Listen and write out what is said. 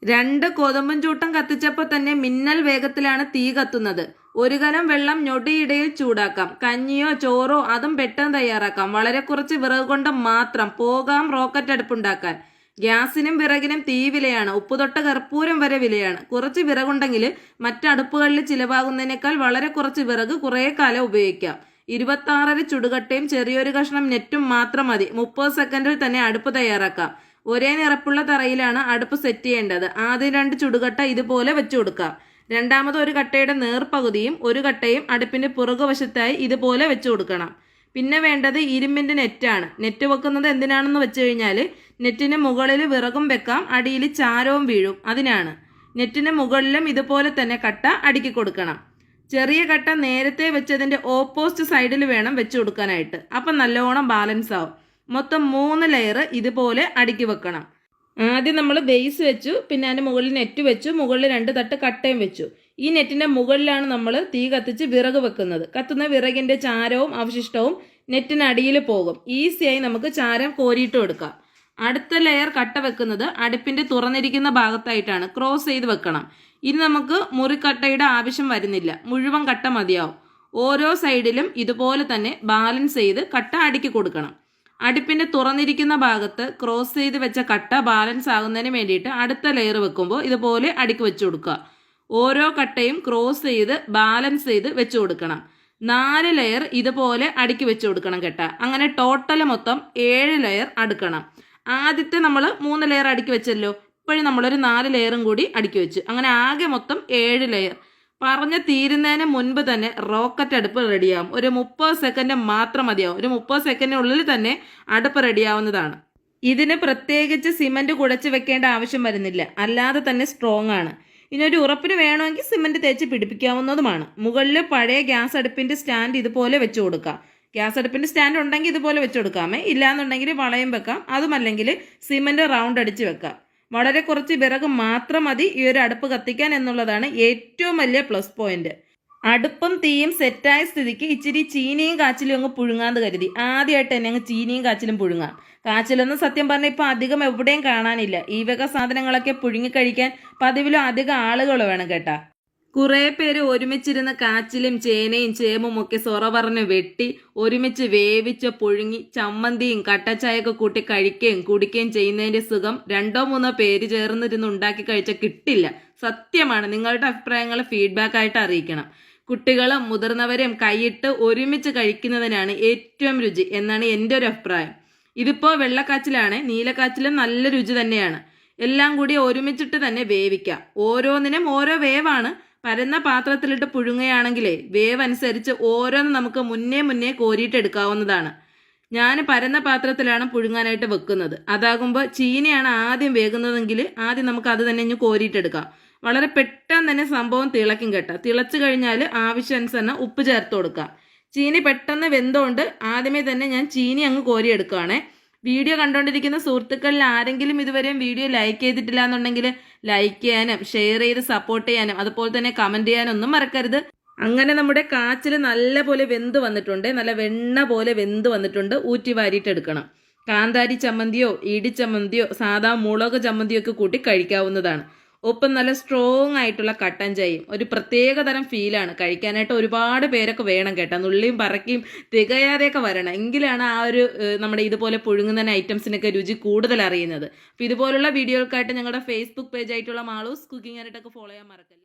2 കോതമ്പും ചൂട്ടം കത്തിച്ചപ്പോൾ തന്നെ മിന്നൽ വേഗത്തിലാണ് തീ കത്തുന്നത്. 1 കലം വെള്ളം ഞൊടിയിടയിൽ ചൂടാക്കാം. കഞ്ഞിയോ ചോറോ അതും പെട്ടെന്ന് തയ്യാറാക്കാം. വളരെ കുറച്ച് വിറക് കൊണ്ട് മാത്രം പോകാം റോക്കറ്റ് അടുപ്പുണ്ടാക്കാൻ. ഗ്യാസിനും വിറകിനും തീ വിലയാണ്. ഉപ്പ് തൊട്ട കർപ്പൂരം വരെ വിലയാണ്. കുറച്ച് വിറകുണ്ടെങ്കിൽ മറ്റടുപ്പുകളിൽ ചിലവാകുന്നതിനേക്കാൾ വളരെ കുറച്ച് വിറക് കുറേ കാലം ഉപയോഗിക്കാം. 26 ചുടുകട്ടയും ചെറിയൊരു കഷ്ണം നെറ്റും മാത്രം മതി. 30 സെക്കൻഡിൽ തന്നെ അടുപ്പ് തയ്യാറാക്കാം. ഒരേ നിറപ്പുള്ള തറയിലാണ് അടുപ്പ് സെറ്റ് ചെയ്യേണ്ടത്. ആദ്യം 2 ചുടുകട്ട ഇതുപോലെ വെച്ചു കൊടുക്കാം. രണ്ടാമത് ഒരു കട്ടയുടെ നേർപകുതിയും ഒരു കട്ടയും അടുപ്പിന്റെ പുറകുവശത്തായി ഇതുപോലെ വെച്ചു കൊടുക്കണം. പിന്നെ വേണ്ടത് ഇരുമ്പിന്റെ നെറ്റാണ്. നെറ്റ് വെക്കുന്നത് എന്തിനാണെന്ന് വെച്ച് കഴിഞ്ഞാൽ നെറ്റിന് മുകളിൽ വിറകും വെക്കാം, അടിയിൽ ചാരവും വീഴും. അതിനാണ്. നെറ്റിന് മുകളിലും ഇതുപോലെ തന്നെ കട്ട അടുക്കി കൊടുക്കണം. ചെറിയ കട്ട നേരത്തെ വെച്ചതിന്റെ ഓപ്പോസിറ്റ് സൈഡിൽ വേണം വെച്ചു കൊടുക്കാനായിട്ട്. അപ്പം നല്ലോണം ബാലൻസ് ആവും. മൊത്തം 3 ലെയർ ഇതുപോലെ അടുക്കി വെക്കണം. ആദ്യം നമ്മൾ ബേസ് വെച്ചു, പിന്നെ അതിന് മുകളിൽ നെറ്റ് വെച്ചു, മുകളിൽ 2 തട്ട് കട്ടയും വെച്ചു. ഈ നെറ്റിന്റെ മുകളിലാണ് നമ്മൾ തീ കത്തിച്ച് വിറക് വെക്കുന്നത്. കത്തുന്ന വിറകിന്റെ ചാരവും അവശിഷ്ടവും നെറ്റിനടിയിൽ പോകും. ഈസിയായി നമുക്ക് ചാരം കോരിയിട്ട് എടുക്കാം. അടുത്ത ലെയർ കട്ട വെക്കുന്നത് അടുപ്പിന്റെ തുറന്നിരിക്കുന്ന ഭാഗത്തായിട്ടാണ്. ക്രോസ് ചെയ്ത് വെക്കണം. ഇനി നമുക്ക് മുറിക്കട്ടയുടെ ആവശ്യം വരുന്നില്ല. മുഴുവൻ കട്ട മതിയാവും. ഓരോ സൈഡിലും ഇതുപോലെ തന്നെ ബാലൻസ് ചെയ്ത് കട്ട അടുക്കി കൊടുക്കണം. അടുപ്പിന്റെ തുറന്നിരിക്കുന്ന ഭാഗത്ത് ക്രോസ് ചെയ്ത് വെച്ച കട്ട ബാലൻസ് ആകുന്നതിന് വേണ്ടിയിട്ട് അടുത്ത ലെയർ വെക്കുമ്പോൾ ഇതുപോലെ അടുക്കി വെച്ചു കൊടുക്കുക. ഓരോ കട്ടയും ക്രോസ് ചെയ്ത് ബാലൻസ് ചെയ്ത് വെച്ചു കൊടുക്കണം. 4 ലെയർ ഇതുപോലെ അടുക്കി വെച്ചു കൊടുക്കണം കെട്ട. അങ്ങനെ ടോട്ടൽ മൊത്തം 7 ലെയർ അടുക്കണം. ആദ്യത്തെ നമ്മൾ 3 ലെയർ അടുക്കി വെച്ചല്ലോ. ഇപ്പോഴും നമ്മളൊരു 4 ലെയറും കൂടി അടുക്കി വെച്ച്. അങ്ങനെ ആകെ മൊത്തം 7 ലെയർ. പറഞ്ഞ് തീരുന്നതിന് മുൻപ് തന്നെ റോക്കറ്റ് അടുപ്പ് റെഡിയാവും. ഒരു 30 സെക്കൻഡ് മാത്രം മതിയാവും. ഒരു 30 സെക്കൻഡിനുള്ളിൽ തന്നെ അടുപ്പ് റെഡിയാവുന്നതാണ്. ഇതിന് പ്രത്യേകിച്ച് സിമന്റ് കുഴച്ച് വെക്കേണ്ട ആവശ്യം വരുന്നില്ല. അല്ലാതെ തന്നെ സ്ട്രോങ് ആണ്. ഇനി ഒരു ഉറപ്പിന് വേണമെങ്കിൽ സിമന്റ് തേച്ച് പിടിപ്പിക്കാവുന്നതുമാണ്. മുകളിൽ പഴയ ഗ്യാസ് അടുപ്പിന്റെ സ്റ്റാൻഡ് ഇതുപോലെ വെച്ചു കൊടുക്കാം. ഗ്യാസ് അടുപ്പിന്റെ സ്റ്റാൻഡ് ഉണ്ടെങ്കിൽ ഇതുപോലെ വെച്ചു കൊടുക്കാമേ. ഇല്ലാന്നുണ്ടെങ്കിൽ വളയം വെക്കാം. അതുമല്ലെങ്കിൽ സിമന്റ് റൗണ്ട് അടിച്ച് വെക്കാം. വളരെ കുറച്ച് വിറക് മാത്രം മതി ഈ ഒരു അടുപ്പ് കത്തിക്കാൻ എന്നുള്ളതാണ് ഏറ്റവും വലിയ പ്ലസ് പോയിന്റ്. അടുപ്പും തീയും സെറ്റായ സ്ഥിതിക്ക് ഇച്ചിരി ചീനിയും കാച്ചിലും അങ്ങ് പുഴുങ്ങാന്ന് കരുതി. ആദ്യമായിട്ട് തന്നെ അങ്ങ് ചീനിയും കാച്ചിലും പുഴുങ്ങാം. കാച്ചിലൊന്നും സത്യം പറഞ്ഞാൽ ഇപ്പം അധികം എവിടെയും കാണാനില്ല. ഈ വക സാധനങ്ങളൊക്കെ പുഴുങ്ങിക്കഴിക്കാൻ പതിവിലും അധികം ആളുകൾ വേണം കേട്ടാ. കുറേ പേര് ഒരുമിച്ചിരുന്ന് കാച്ചിലും ചേനയും ചേമ്പും ഒക്കെ സൊറ പറഞ്ഞ് വെട്ടി ഒരുമിച്ച് വേവിച്ച് പുഴുങ്ങി ചമ്മന്തിയും കട്ടച്ചായൊക്കെ കൂട്ടി കഴിക്കുകയും കുടിക്കുകയും ചെയ്യുന്നതിന്റെ സുഖം 2-3 പേര് ചേർന്നിരുന്ന് ഉണ്ടാക്കി കഴിച്ചാൽ കിട്ടില്ല. സത്യമാണ്. നിങ്ങളുടെ അഭിപ്രായങ്ങൾ ഫീഡ്ബാക്ക് ആയിട്ട് അറിയിക്കണം. കുട്ടികളും മുതിർന്നവരും കൈയിട്ട് ഒരുമിച്ച് കഴിക്കുന്നതിനാണ് ഏറ്റവും രുചി എന്നാണ് എൻ്റെ ഒരു അഭിപ്രായം. ഇതിപ്പോൾ വെള്ളക്കാച്ചിലാണ്. നീലക്കാച്ചിലും നല്ല രുചി തന്നെയാണ്. എല്ലാം കൂടി ഒരുമിച്ചിട്ട് തന്നെ വേവിക്കാം. ഓരോന്നിനും ഓരോ വേവാണ്. പരന്ന പാത്രത്തിലിട്ട് പുഴുങ്ങുകയാണെങ്കിലേ വേവ് അനുസരിച്ച് ഓരോന്നും നമുക്ക് മുന്നേ കോരിയിട്ട് എടുക്കാവുന്നതാണ്. ഞാൻ പരന്ന പാത്രത്തിലാണ് പുഴുങ്ങാനായിട്ട് വെക്കുന്നത്. അതാകുമ്പോൾ ചീനിയാണ് ആദ്യം വേകുന്നതെങ്കിൽ ആദ്യം നമുക്ക് അത് തന്നെ ഇനി കോരിയിട്ടെടുക്കാം. വളരെ പെട്ടെന്ന് തന്നെ സംഭവം തിളയ്ക്കും കേട്ടോ. തിളച്ചു കഴിഞ്ഞാൽ ആവശ്യാനുസരണം ഉപ്പ് ചേർത്ത് കൊടുക്കാം. ചീനി പെട്ടെന്ന് വെന്തുകൊണ്ട് ആദ്യമേ തന്നെ ഞാൻ ചീനി അങ്ങ് കോരിയെടുക്കുകയാണേ. വീഡിയോ കണ്ടുകൊണ്ടിരിക്കുന്ന സുഹൃത്തുക്കളിൽ ആരെങ്കിലും ഇതുവരെയും വീഡിയോ ലൈക്ക് ചെയ്തിട്ടില്ല എന്നുണ്ടെങ്കിൽ ലൈക്ക് ചെയ്യാനും ഷെയർ ചെയ്ത് സപ്പോർട്ട് ചെയ്യാനും അതുപോലെ തന്നെ കമൻറ്റ് ചെയ്യാനും ഒന്നും മറക്കരുത്. അങ്ങനെ നമ്മുടെ കാച്ചിൽ നല്ല പോലെ വെന്ത് വന്നിട്ടുണ്ട്. നല്ല വെണ്ണ പോലെ വെന്ത് വന്നിട്ടുണ്ട്. ഊറ്റി വാരിയിട്ട് എടുക്കണം. കാന്താരി ചമ്മന്തിയോ ഇടിച്ചമ്മന്തിയോ സാധാ മുളക് ചമ്മന്തിയോ ഒക്കെ കൂട്ടി കഴിക്കാവുന്നതാണ്. ഒപ്പം നല്ല സ്ട്രോങ് ആയിട്ടുള്ള കട്ടൻ ചായയും ഒരു പ്രത്യേക തരം ഫീലാണ്. കഴിക്കാനായിട്ട് ഒരുപാട് പേരൊക്കെ വേണം കേട്ടോ. നുള്ളിയും പറക്കിയും തികയാതെയൊക്കെ വരണം. എങ്കിലാണ് ആ ഒരു നമ്മുടെ ഇതുപോലെ പുഴുങ്ങുന്ന ഐറ്റംസിനൊക്കെ രുചി കൂടുതൽ അറിയുന്നത്. അപ്പോൾ ഇതുപോലുള്ള വീഡിയോകൾക്കായിട്ട് ഞങ്ങളുടെ ഫേസ്ബുക്ക് പേജ് ആയിട്ടുള്ള മാളൂസ് കുക്കിംഗ് ആയിട്ടൊക്കെ ഫോളോ ചെയ്യാൻ മറക്കല്ലേ.